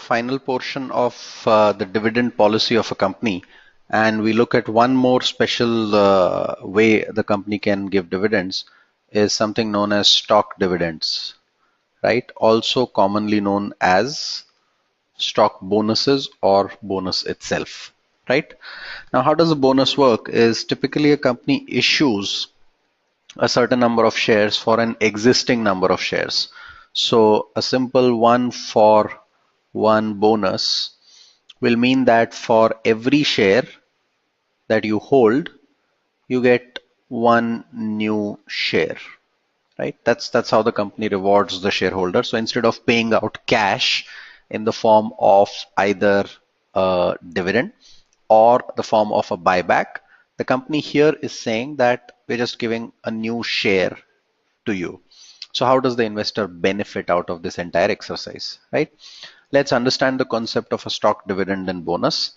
final portion of the dividend policy of a company, and we look at one more special way the company can give dividends is something known as stock dividends, right? Also commonly known as stock bonuses or bonus itself, right? Now, how does a bonus work is typically a company issues a certain number of shares for an existing number of shares. So a simple 1-for-1 bonus will mean that for every share that you hold, you get one new share, right? That's how the company rewards the shareholder. So instead of paying out cash in the form of either a dividend or the form of a buyback, the company here is saying that we're just giving a new share to you. So how does the investor benefit out of this entire exercise, right? Let's understand the concept of a stock dividend and bonus.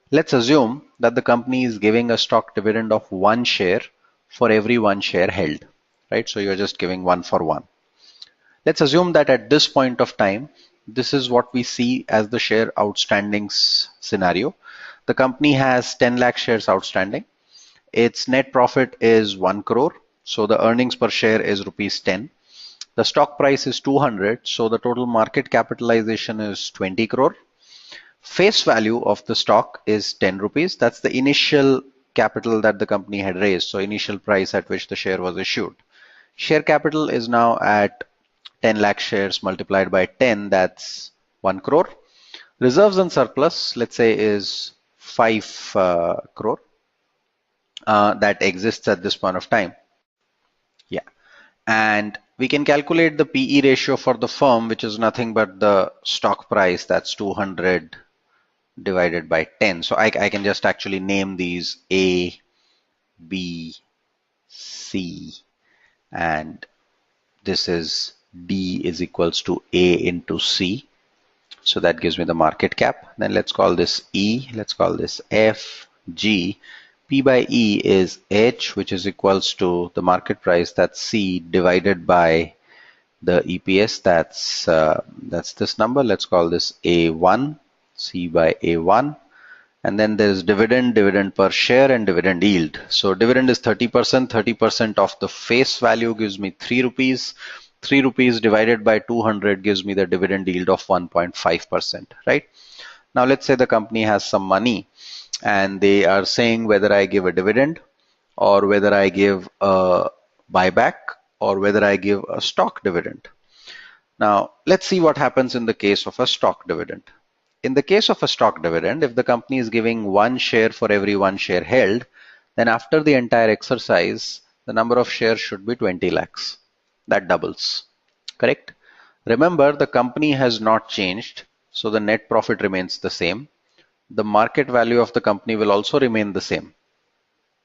Let's assume that the company is giving a stock dividend of 1 share for every 1 share held, right? So you're just giving 1-for-1. Let's assume that at this point of time, this is what we see as the share outstandings scenario. The company has 10 lakh shares outstanding. Its net profit is 1 crore. So the earnings per share is rupees 10. The stock price is 200. So the total market capitalization is 20 crore. Face value of the stock is 10 rupees. That's the initial capital that the company had raised. So initial price at which the share was issued. Share capital is now at 10 lakh shares multiplied by 10. That's 1 crore. Reserves and surplus, let's say, is 5 crore. That exists at this point of time. Yeah. And we can calculate the PE ratio for the firm, which is nothing but the stock price. That's 200 divided by 10. So I can just actually name these A, B, C, and this is D is equals to A into C. So that gives me the market cap. Then let's call this E, let's call this F, G. P by E is H, which is equals to the market price, that's C, divided by the EPS, that's this number. Let's call this A1, C by A1. And then there's dividend per share, and dividend yield. So dividend is 30%. 30% of the face value gives me 3 rupees. 3 rupees divided by 200 gives me the dividend yield of 1.5%, right? Now let's say the company has some money and they are saying whether I give a dividend or whether I give a buyback or whether I give a stock dividend. Now let's see what happens in the case of a stock dividend. In the case of a stock dividend, if the company is giving 1 share for every 1 share held, then after the entire exercise, the number of shares should be 20 lakhs. That doubles, correct? Remember, the company has not changed, so the net profit remains the same. The market value of the company will also remain the same.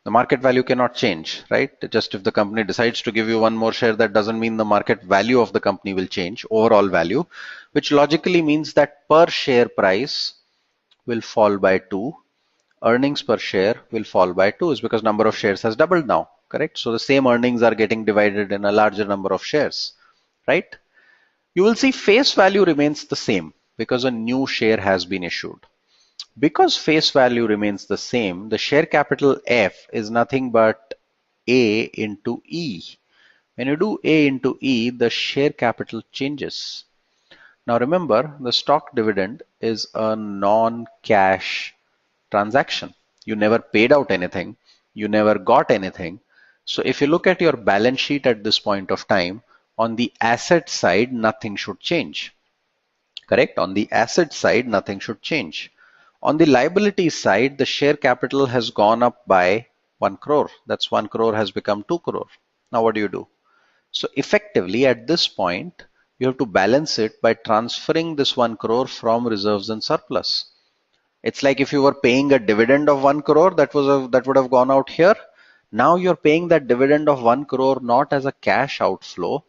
The market value cannot change, right? Just if the company decides to give you 1 more share, that doesn't mean the market value of the company will change, overall value, which logically means that per share price will fall by 2. Earnings per share will fall by 2 is because number of shares has doubled now, correct? So the same earnings are getting divided in a larger number of shares, right? You will see face value remains the same because a new share has been issued. Because face value remains the same, the share capital F is nothing but A into E. When you do A into E, the share capital changes. Now remember, the stock dividend is a non-cash transaction. You never paid out anything. You never got anything. So if you look at your balance sheet at this point of time, on the asset side, nothing should change. Correct? On the asset side, nothing should change. On the liability side, the share capital has gone up by 1 crore. That's 1 crore has become 2 crore. Now what do you do? So effectively at this point, you have to balance it by transferring this 1 crore from reserves and surplus. It's like if you were paying a dividend of 1 crore that would have gone out here. Now you're paying that dividend of 1 crore not as a cash outflow,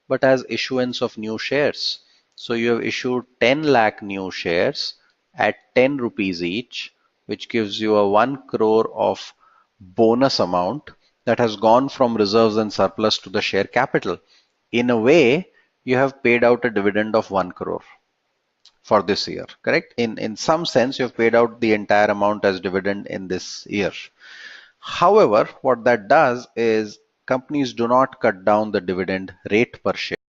but as issuance of new shares. So you have issued 10 lakh new shares at 10 rupees each, which gives you a 1 crore of bonus amount that has gone from reserves and surplus to the share capital. In a way, you have paid out a dividend of 1 crore. for this year, correct? In some sense, you've paid out the entire amount as dividend in this year. However, what that does is companies do not cut down the dividend rate per share.